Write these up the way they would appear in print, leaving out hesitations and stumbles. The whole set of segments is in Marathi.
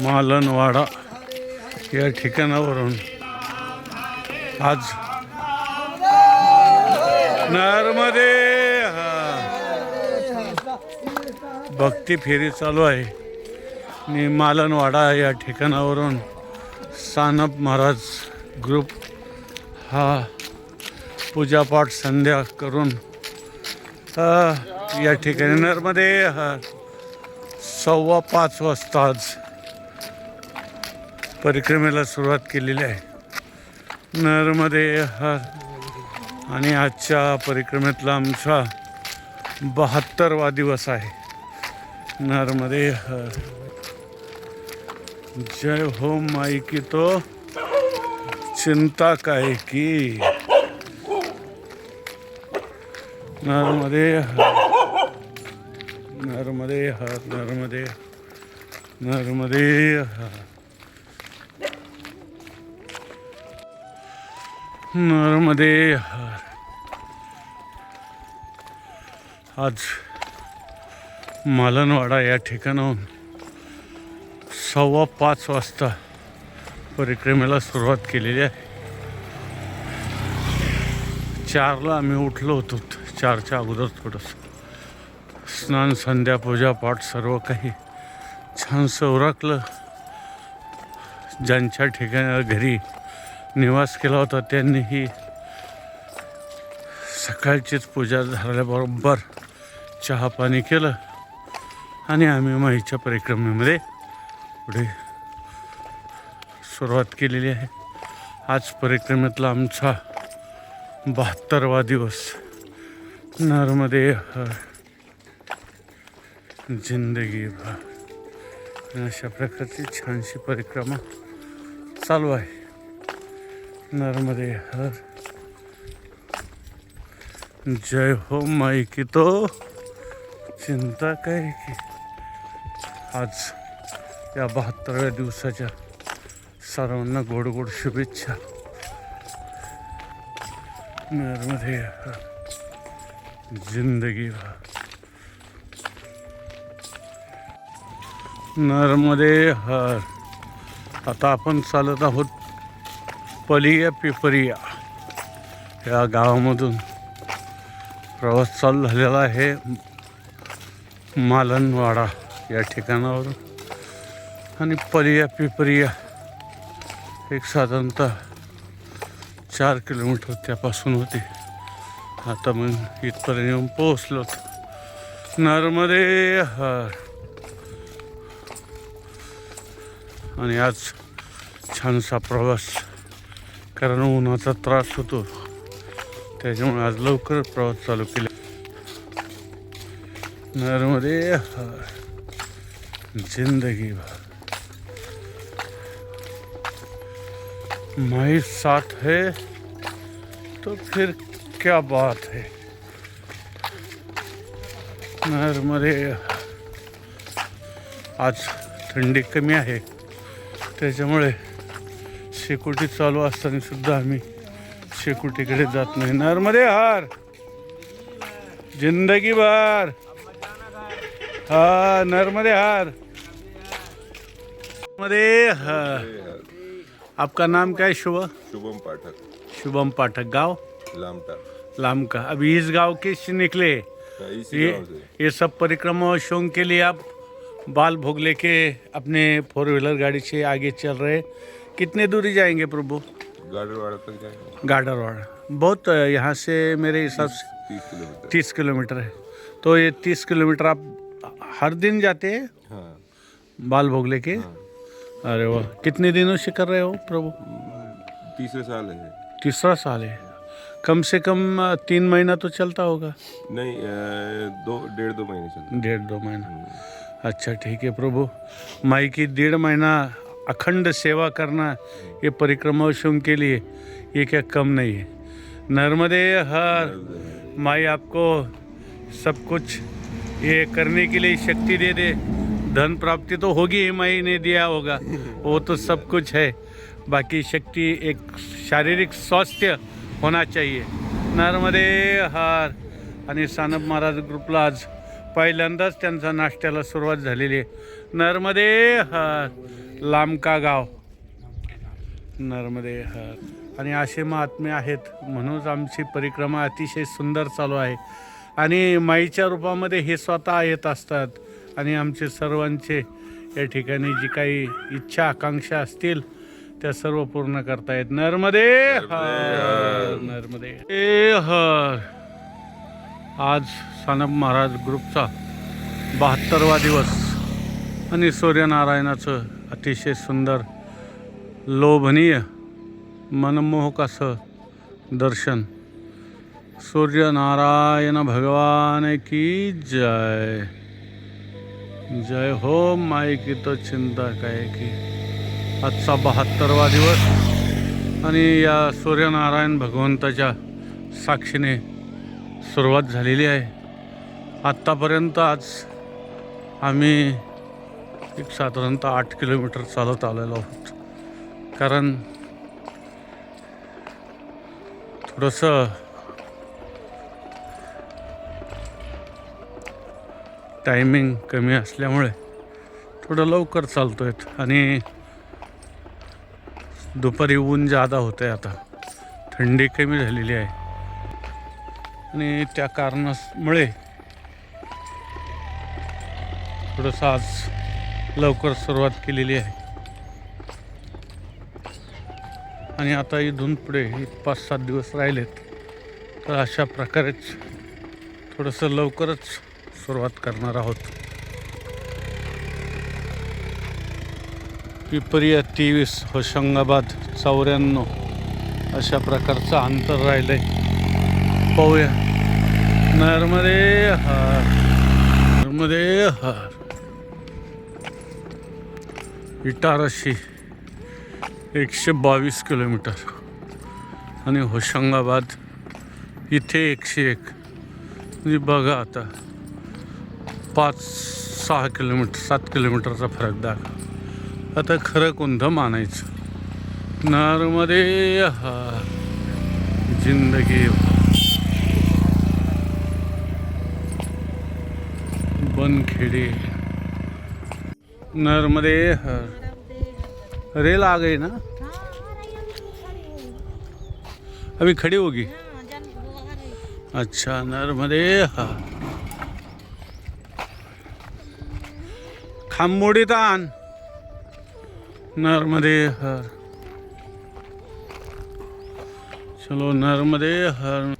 मालनवाडा या ठिकाणावरून आज नर्मदे भक्ती फेरी चालू आहे आणि मालनवाडा या ठिकाणावरून सानप महाराज ग्रुप हा पूजापाठ संध्या करून या ठिकाणी नर्मदे 5:15 वाजता आज परिक्रमेला सुरुवात केलेली आहे नर्मदे आणि आजच्या परिक्रमेतला आमचा 72वा दिवस आहे नर्मदे जय हो माई की तो चिंता काय की नर्मदे नर्मदे नर्मदे नर्मदे नर्मदे आज मालनवाडा या ठिकाणाहून 5:15 वाजता परिक्रमेला सुरुवात केलेली आहे 4ला आम्ही उठलो होतो 4च्या अगोदर थोडंसं स्नान संध्या पूजापाठ सर्व काही छानसं उरकलं ज्यांच्या ठिकाणी घरी निवास केला होता त्यांनीही सकाळचीच पूजा झाल्याबरोबर चहा पाणी केलं आणि आम्ही माईच्या परिक्रमेमध्ये पुढे सुरुवात केलेली आहे आज परिक्रमेतला आमचा 72वा दिवस नर्मदे जिंदगी भर अशा प्रकारची छानशी परिक्रमा चालू आहे नर्मदे हर जय हो माई की तो चिंता काय की आज या 72व्या दिवसाच्या सर्वांना गोड गोड शुभेच्छा नर्मदे हर जिंदगी भर नर्मदे हर आता आपण चालत आहोत पलिया पिपरिया या गावामधून प्रवास चालू झालेला आहे मालनवाडा या ठिकाणावरून आणि पलिया पिपरिया एक साधारणतः 4 किलोमीटर त्यापासून होते आता मग इथपर्यंत येऊन पोहोचलो नर्मदे हर आणि आज छानसा प्रवास कारण उन्हाचा त्रास होतो त्याच्यामुळे आज लवकर प्रवास चालू केला नर्मदे हर जिंदगी भर माई साथ है तो फिर क्या बात है नर्मदे आज थंडी कमी आहे त्याच्यामुळे शेकोटी चालू असताना सुद्धा आम्ही शेकोटीकडे जात नाही नर्मदे हर जिंदगी भर हा नर्मदे हर नर्मदे हर आपका नाम क्या है शुभम पाठक शुभम पाठक गांव लामटा लामका अभी इस गांव के से निकले इसी गांव से ये सब परिक्रमा शौक के लिए आप बाल भोग लेके अपने 4 व्हीलर गाड़ी से आगे चल रहे कितने दूरी जाएंगे प्रभु गाडरवाड़ा तक जाएंगे गाडरवाड़ा बहुत यहाँ से मेरे हिसाब से 30 किलोमीटर 30 किलोमीटर है तो ये 30 किलोमीटर आप हर दिन जाते हैं हाँ बाल भोग लेके अरे वाह कितने दिनों से कर रहे हो प्रभु तीसरे साल है तीसरा साल है कम से कम 3 महीना तो चलता होगा नहीं 1.5-2 महीने चलते 1.5-2 महीना अच्छा ठीक है प्रभु माई की 1.5 महीना अखंड सेवा करना ये परिक्रमा शौक के लिए ये क्या कम नहीं है नर्मदे हर माई आपको सब कुछ ये करने के लिए शक्ति दे दे धन प्राप्ति तो होगी ही माई ने दिया होगा वो तो सब कुछ है बाकी शक्ति एक शारीरिक स्वास्थ्य होना चाहिए नर्मदे हर आणि सानप महाराज ग्रुपला आज पहिल्यांदाच त्यांचा नाश्त्याला सुरुवात झालेली आहे. नर्मदे हर, लामका गाव नर्मदे हर. आणि असे महात्मे आहेत म्हणूनच आमची परिक्रमा अतिशय सुंदर चालू आहे. आणि माईच्या रूपामध्ये हे स्वतः येत असतात आणि आमचे सर्वांचे या ठिकाणी जी काही इच्छा आकांक्षा असतील त्या सर्व पूर्ण करतायत. नर्मदे हर, नर्मदे हर. आज सानप महाराज ग्रुपचा 72वा दिवस आणि सूर्यनारायणाचं अतिशय सुंदर लोभनीय मनमोहक असं दर्शन. सूर्यनारायण भगवान की जय. जय हो माई की तो चिंता काय की. आजचा 72वा दिवस आणि या सूर्यनारायण भगवंताच्या साक्षीने सुरुवात झालेली आहे. आत्तापर्यंत आज आम्ही एक साधारणतः 8 किलोमीटर चालत आलेलो आहोत. कारण थोडंसं टायमिंग कमी असल्यामुळे थोडं लवकर चालतो आहेत. आणि दुपारी ऊन जादा होतं आहे, आता थंडी कमी झालेली आहे आणि त्या कारणामुळे थोडंसं आज लवकर सुरुवात केलेली आहे. आणि आता इथून पुढे 5-7 दिवस राहिलेत तर अशा प्रकारेच थोडंसं लवकरच सुरुवात करणार आहोत. पिपरिया 23, होशंगाबाद 94 अशा प्रकारचं अंतर राहिलंय. पाहूया. नर्मदे हर, नर्मदे हर. इटारसी 122 किलोमीटर आणि होशंगाबाद इथे 101. म्हणजे बघा आता 5-6 किलोमीटर 7 किलोमीटरचा फरक दाखवा. आता खरं कोणतं मानायचं. नर्मदे हर, जिंदगी बनखेड़ी. नर्मदे हर. रेल आ गई ना, अभी खड़ी होगी. अच्छा. नर्मदे हर. खामोडी तान. नर्मदे हर. चलो नर्मदे हर.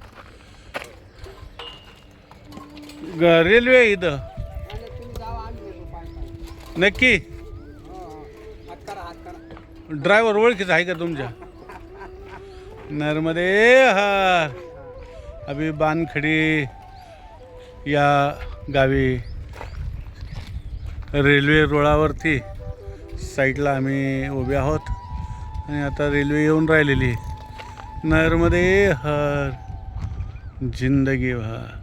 रेल्वे इथं नक्की. ड्रायव्हर ओळखीचा आहे का तुमच्या. नर्मदे हर. अभी बानखडी या गावी रेल्वे रुळावरती साईडला आम्ही उभे आहोत आणि आता रेल्वे येऊन राहिलेली. नर्मदे हर, जिंदगी हर.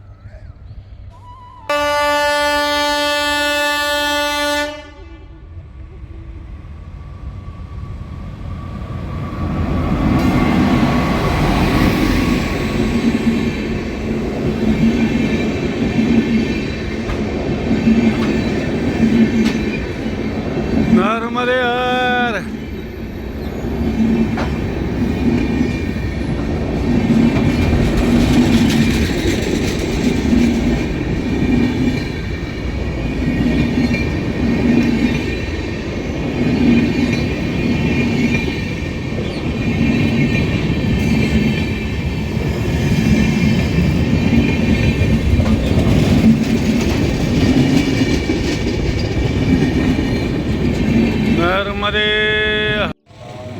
नर्मदे हर.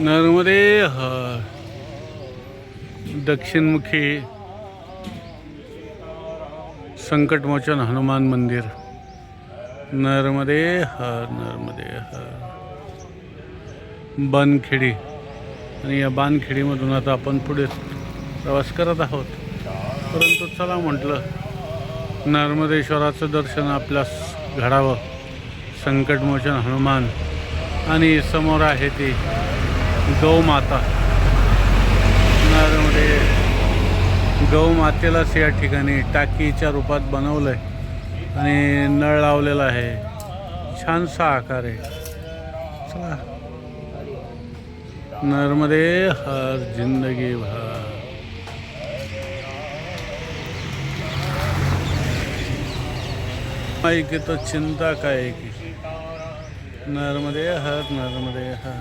नर्मदे हर. दक्षिणमुखी संकटमोचन हनुमान मंदिर. नर्मदे हर, नर्मदे हर. बानखेडी. आणि या बानखेडीमधून आता आपण पुढे प्रवास करत आहोत. परंतु चला म्हटलं नर्मदेश्वराचं दर्शन आपल्यास घडावं. संकटमोचन हनुमान आणि समोर आहे ती गौमाता. नर्मदे गौमातेलाच या ठिकाणी टाकीच्या रूपात बनवलं आहे आणि नळ लावलेला आहे, छानसा आकार आहे. चला, नर्मदे हर जिंदगी भर. माई की तो चिंता काय की, नर्मदे हर, नर्मदे हर.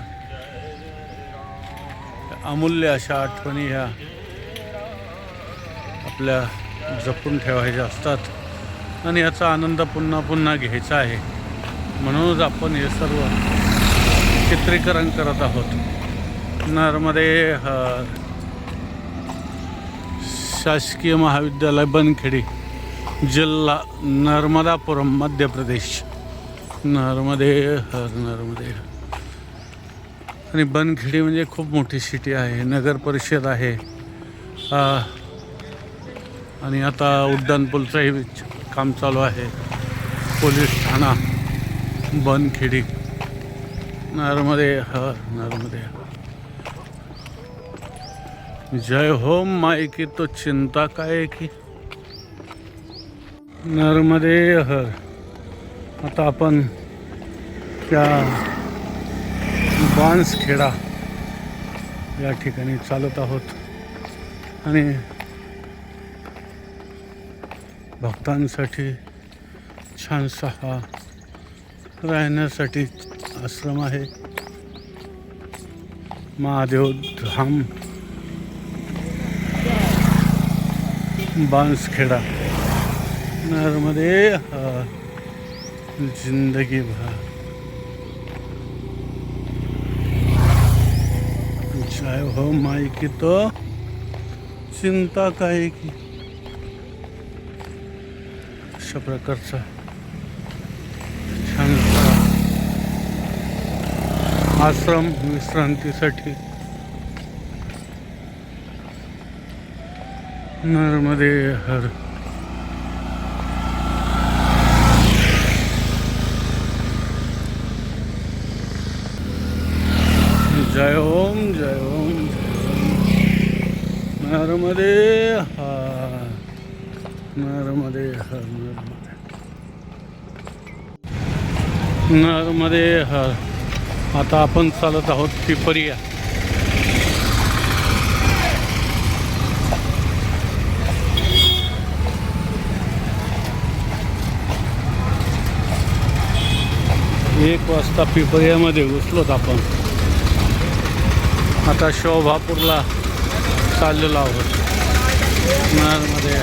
अमूल्य अशा आठवणी ह्या आपल्या जपून ठेवायच्या असतात आणि याचा आनंद पुन्हा पुन्हा घ्यायचा आहे. म्हणूनच आपण हे सर्व चित्रीकरण करत आहोत. नर्मदे हर. शासकीय महाविद्यालय बनखेडी, जिल्हा नर्मदापुरम, मध्य प्रदेश. नर्मदे हर, नर्मदे हर. आणि बनखेडी म्हणजे खूप मोठी सिटी आहे, नगर परिषद आहे. आणि आता उड्डाणपूलचंही काम चालू आहे. पोलीस ठाणा बनखेडी. नर्मदे हर, नर्मदे हर. जय हो माई की तो चिंता काय की, नर्मदे हर. आता आपण त्या बांसखेडा या ठिकाणी चालत आहोत आणि भक्तांसाठी छानसा हा राहण्यासाठी आश्रम आहे. महादेव धाम, बांसखेडा. नर्मदे हर, जिंदगी भर. जय हो माई की तो चिंता काय की. अशा प्रकारचा छानसा आश्रम विश्रांतीसाठी. नर्मदे हर. जय ओम, जय ओम, नर्मदे हर, नर्मदे हर, नर्मदे हर. आता आपण चालत आहोत पिपरिया. एक वाजता पिपरियामध्ये घुसलोत आपण. आता शोभापूरला चाललेलो आहोत. नर्मदे.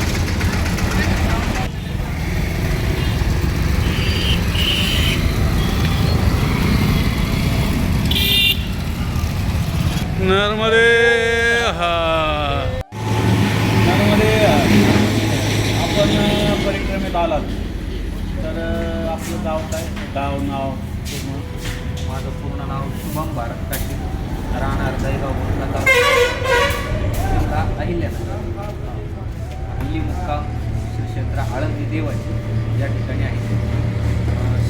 नर्मदे हर, नर्मदे हर. आपण परिक्रमेत आलात तर आपलं गाव काय, गाव नाव पूर्ण. माझं पूर्ण नाव शुभम भारत काशी, राहणार दहीगाव मुक्का, जिल्हा अहिल्यानगर. हल्ली मुक्काम श्री क्षेत्र आळंदी देवाची या ठिकाणी आहे.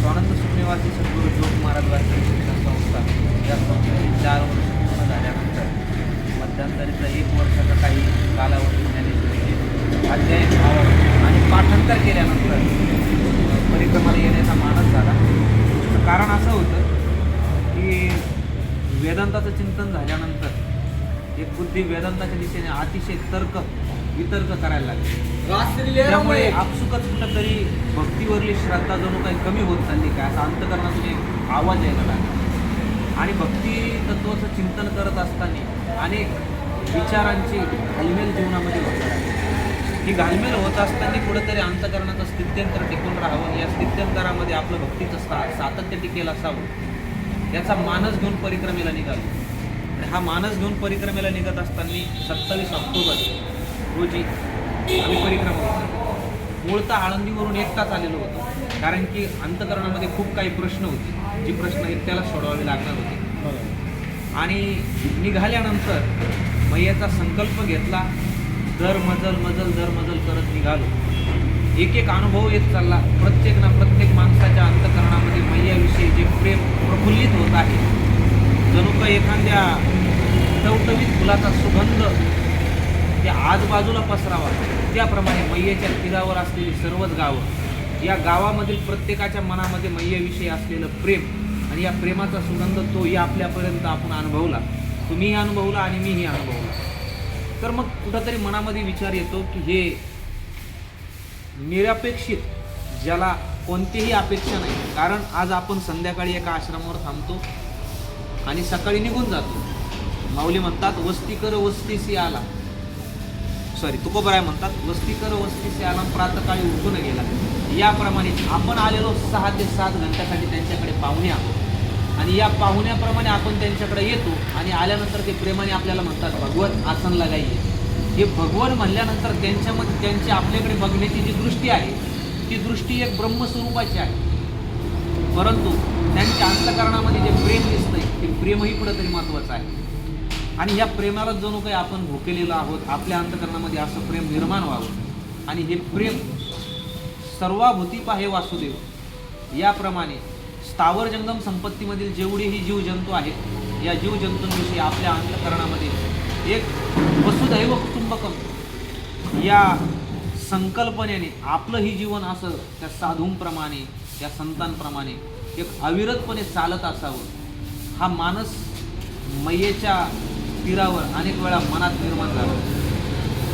स्वानंद सुखनिवासी सद्गुरू जोग महाराज वारकरी शिक्षण संस्था या संस्थेची 4 वर्ष पूर्ण झाल्यानंतर मध्यंतरीचा 1 वर्षाचा काही कालावधी ज्ञानेश्वरीचे अध्ययन आणि पाठांतर केल्यानंतर परिक्रमाला येण्याचा मानस झाला. त्याचं कारण असं होतं की वेदांताचं चिंतन झाल्यानंतर एक बुद्धी वेदांताच्या दिशेने अतिशय वितर्क करायला लागली. त्यामुळे आपसुकच कुठंतरी भक्तीवरली श्रद्धा जणू काही कमी होत चालली काय, असा अंतकरणातून एक आवाज यायला लागला. आणि भक्ती तत्वाचं चिंतन करत असताना अनेक विचारांची घालमेल जीवनामध्ये होत आहे. ही घालमेल होत असताना कुठंतरी अंतकरणाचं स्थित्यंतर टिकून राहावं, या स्थित्यंतरामध्ये आपलं भक्तीचं सातत्य टिकेल असावं, याचा मानस घेऊन परिक्रमेला निघालो. आणि हा मानस घेऊन परिक्रमेला निघत असताना 27 ऑक्टोबर रोजी आम्ही परिक्रमा होतो. मूळतः आळंदीवरून एकटाच आलेलो होतो, कारण की अंतकरणामध्ये खूप काही प्रश्न होते, जी प्रश्न एकट्याला सोडवावे लागणार होते. आणि निघाल्यानंतर मैयाचा संकल्प घेतला. दर मजल करत निघालो. एक एक अनुभव येत चालला. प्रत्येक माणसाच्या अंतकरणामध्ये मैयाविषयी जे प्रेम प्रफुल्लित होत आहे, जणू काही एखाद्या टवटवीत फुलाचा सुगंध त्या आजूबाजूला पसरावा, त्याप्रमाणे मैयाच्या तीरावर असलेली सर्वच गावं या गावामधील प्रत्येकाच्या मनामध्ये मैयाविषयी असलेलं प्रेम आणि या प्रेमाचा सुगंध तोही आपल्यापर्यंत आपण अनुभवला, तुम्हीही अनुभवला आणि मीही अनुभवला. तर मग कुठंतरी मनामध्ये विचार येतो की हे निरपेक्षित, ज्याला कोणतीही अपेक्षा नाही. कारण आज आपण संध्याकाळी एका आश्रमावर थांबतो आणि सकाळी निघून जातो. माऊली म्हणतात वस्ती कर वस्तीसी आला, तुकोबराय म्हणतात वस्ती कर वस्तीसी आला, प्रातःकाळी उठून गेला. याप्रमाणे आपण आलेलो 6 ते 7 घंट्यासाठी त्यांच्याकडे पाहुणे आहोत आणि या पाहुण्याप्रमाणे आपण त्यांच्याकडे येतो आणि आल्यानंतर ते प्रेमाने आपल्याला म्हणतात भगवत आसन लगाइए. हे भगवान म्हणल्यानंतर त्यांच्यामध्ये त्यांची आपल्याकडे बघण्याची जी दृष्टी आहे ती दृष्टी एक ब्रह्मस्वरूपाची आहे. परंतु त्यांच्या अंतःकरणामध्ये जे प्रेम दिसतंय ते प्रेमही कुठंतरी महत्त्वाचं आहे. आणि ह्या प्रेमाला जणू काही आपण भुकेलेलो आहोत. आपल्या अंतःकरणामध्ये असं प्रेम निर्माण व्हावं आणि हे प्रेम सर्वाभूती पाहे वासुदेव. याप्रमाणे स्थावर जंगम संपत्तीमधील जेवढेही जीवजंतू आहेत या जीवजंतूंविषयी आपल्या अंतःकरणामध्ये एक वसुधैव कुटुंबकम या संकल्पनेने आपलंही जीवन असं त्या साधूंप्रमाणे त्या संतांप्रमाणे एक अविरतपणे चालत असावं. हा मानस मैयेच्या तीरावर अनेक वेळा मनात निर्माण झाला.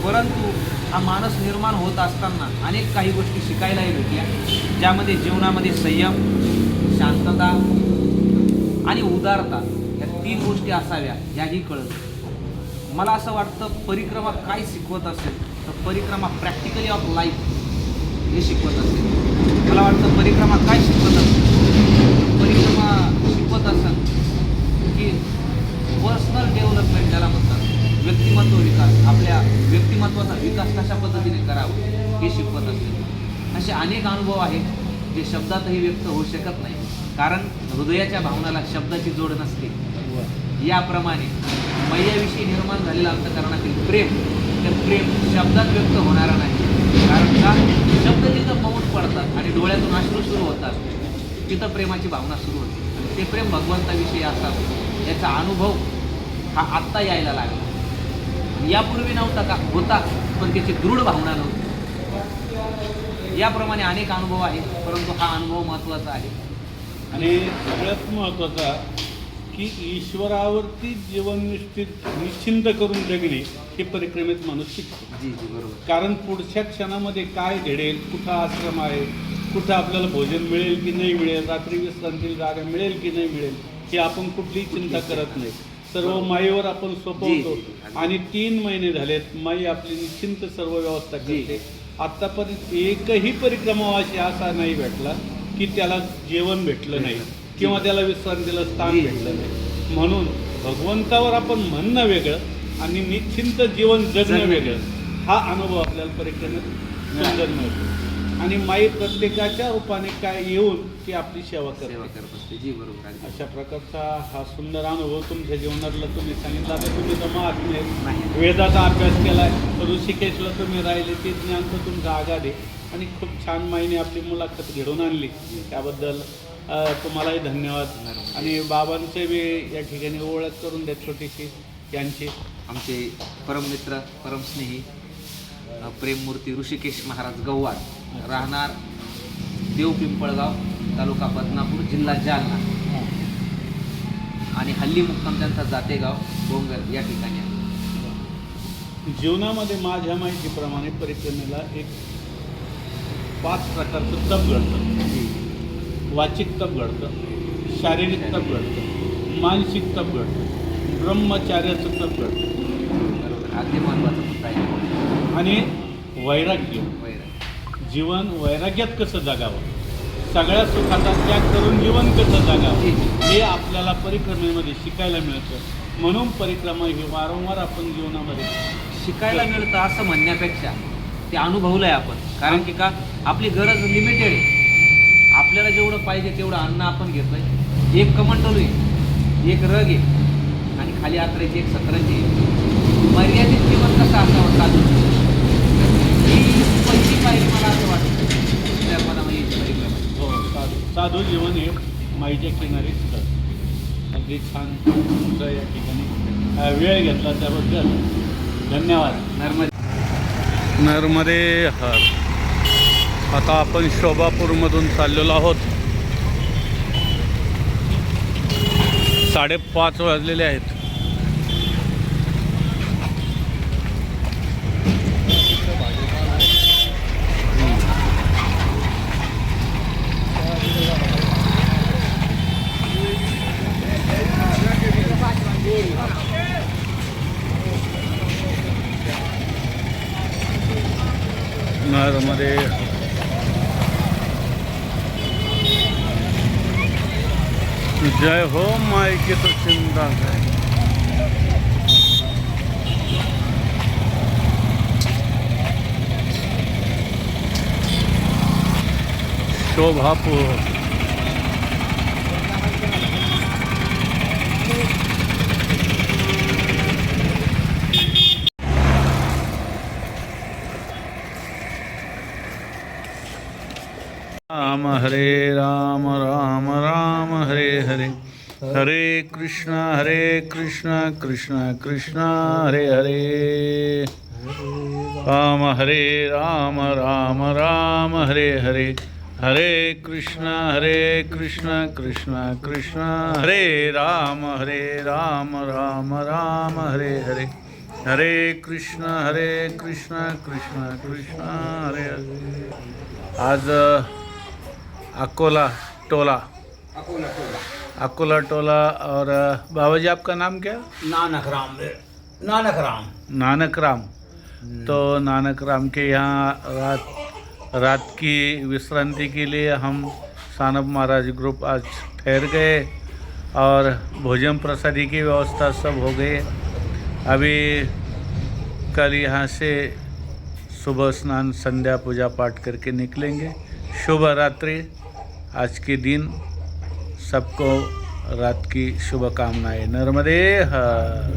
परंतु हा मानस निर्माण होत असताना अनेक काही गोष्टी शिकायलाही भेटल्या, ज्यामध्ये जीवनामध्ये संयम, शांतता आणि उदारता या 3 गोष्टी असाव्या याही कळलं. मला असं वाटतं परिक्रमा काय शिकवत असेल तर परिक्रमा प्रॅक्टिकली ऑफ लाईफ हे शिकवत असेल. मला वाटतं परिक्रमा काय शिकवत असेल, परिक्रमा शिकवत असेल की पर्सनल डेव्हलपमेंट ज्याला म्हणतात, व्यक्तिमत्व विकास, आपल्या व्यक्तिमत्वाचा विकास कशा पद्धतीने करावा हे शिकवत असेल. असे अनेक अनुभव आहेत जे शब्दातही व्यक्त होऊ शकत नाही, कारण हृदयाच्या भावनाला शब्दाची जोड नसते. याप्रमाणे मैयाविषयी निर्माण झालेलं अंतःकरणातील प्रेम, ते प्रेम शब्दात व्यक्त होणारा नाही. कारण का शब्द जिथं मौन पडतात आणि डोळ्यातून अश्रू सुरू होतात तिथं प्रेमाची भावना सुरू होते. आणि ते प्रेम भगवंताविषयी असावं याचा अनुभव हा आत्ता यायला लागला. यापूर्वी नव्हता का, होता, पण त्याची दृढ भावना नव्हती. याप्रमाणे अनेक अनुभव आहेत, परंतु हा अनुभव महत्त्वाचा आहे. आणि सगळ्यात महत्त्वाचा की ईश्वरावरती जीवन निश्चिंत करून जगणे हे परिक्रमेत माणूस शिकतो. जी जी बरोबर. कारण पुढच्या क्षणामध्ये काय घडेल, कुठं आश्रम आहे, कुठं आपल्याला भोजन मिळेल की नाही मिळेल, रात्री विश्रांतीला जागा मिळेल की नाही मिळेल, ही आपण कुठलीही चिंता करत नाही. सर्व माईवर आपण सोपवतो आणि 3 महिने झालेत माई आपली निश्चिंत सर्व व्यवस्था करते. आत्तापर्यंत एकही परिक्रमावासी असा नाही भेटला की त्याला जेवण भेटलं नाही किंवा त्याला विश्रांतीला स्थान भेटलं नाही. म्हणून भगवंतावर आपण म्हणणं वेगळं आणि निश्चिंत जीवन जगणं वेगळं, हा अनुभव आपल्याला परिक्रमेत सुंदर मिळतो. आणि माई प्रत्येकाच्या रूपाने काय येऊन ती आपली सेवा करत असते. जी बरोबर. अशा प्रकारचा हा सुंदर अनुभव तुमच्या जीवनातला तुम्ही सांगितला. आता तुम्ही तर महात्मे आहेत, वेदाचा अभ्यास केलाय, ऋषिकेशला तुम्ही राहिले, ते ज्ञान तर तुमचं आगाध आहे आणि खूप छान माईने आपली मुलाखत घडवून आणली. त्याबद्दल तुम्हालाही धन्यवाद. आणि बाबांचे बी या ठिकाणी ओळख करून द्या छोटीशी. यांची आमचे परममित्र परमस्नेही प्रेममूर्ती ऋषिकेश महाराज गव्हार, राहणार देव पिंपळगाव, तालुका बदनापूर, जिल्हा जालना आणि हल्ली मुक्काम त्यांचा जातेगाव डोंगर या ठिकाणी आहे. जीवनामध्ये माझ्या माहितीप्रमाणे परिक्रमेला एक 5 प्रकारचं तप घडतं. वाचिक तप घडतं, शारीरिक तप घडतं, मानसिक तप घडतं, ब्रह्मचार्याचं तप घडतं अगदी महत्त्वाचा मुद्दा आहे. आणि वैराग्य. जीवन वैराग्यात कसं जगावं, सगळ्या सुखाचा त्याग करून जीवन कसं जगावं हे आपल्याला परिक्रमेमध्ये शिकायला मिळतं. म्हणून परिक्रमा ही वारंवार आपण जीवनामध्ये शिकायला मिळतं असं म्हणण्यापेक्षा ते अनुभवलं आहे आपण. कारण की का आपली गरज लिमिटेड आहे. आपल्याला जेवढं पाहिजे तेवढं अन्न आपण घेतोय. एक कमंडलू आहे, एक रग आहे आणि खाली आत्रेची एक सतरंजी आहे. मर्यादित जीवन कसं असावं साधू, ही पहिली पायरी मला असं वाटतं त्या मनामध्ये परिक्रमा. हो, साधू जीवन हे माईच्या किनारी सुद्धा अगदी छान तुमचा या ठिकाणी वेळ घेतला त्याबद्दल धन्यवाद. नर्मदे नर्मदे हर. आता आपण शोभापूरमधून चाललेलो आहोत. 5:30 वाजलेले आहेत. नरमध्ये जय हो माई की तो चिंता है. शोभापूर राम हरे राम राम राम हरे हरे हरे कृष्णा कृष्णा कृष्णा हरे हरे. राम हरे राम राम राम हरे हरे हरे कृष्णा कृष्णा कृष्णा हरे राम राम राम हरे हरे हरे कृष्णा कृष्णा कृष्णा हरे हरे. आज अकोला टोला और बाबा जी आपका नाम क्या? नानक राम. तो नानक राम के यहाँ रात की विश्रांति के लिए हम सानप महाराज ग्रुप आज ठहर गए और भोजन प्रसादी की व्यवस्था सब हो गई. अभी कल यहाँ से सुबह स्नान संध्या पूजा पाठ करके निकलेंगे. शुभ रात्रि. आज के दिन सबको रात की शुभकामनाएं. नर्मदे हर.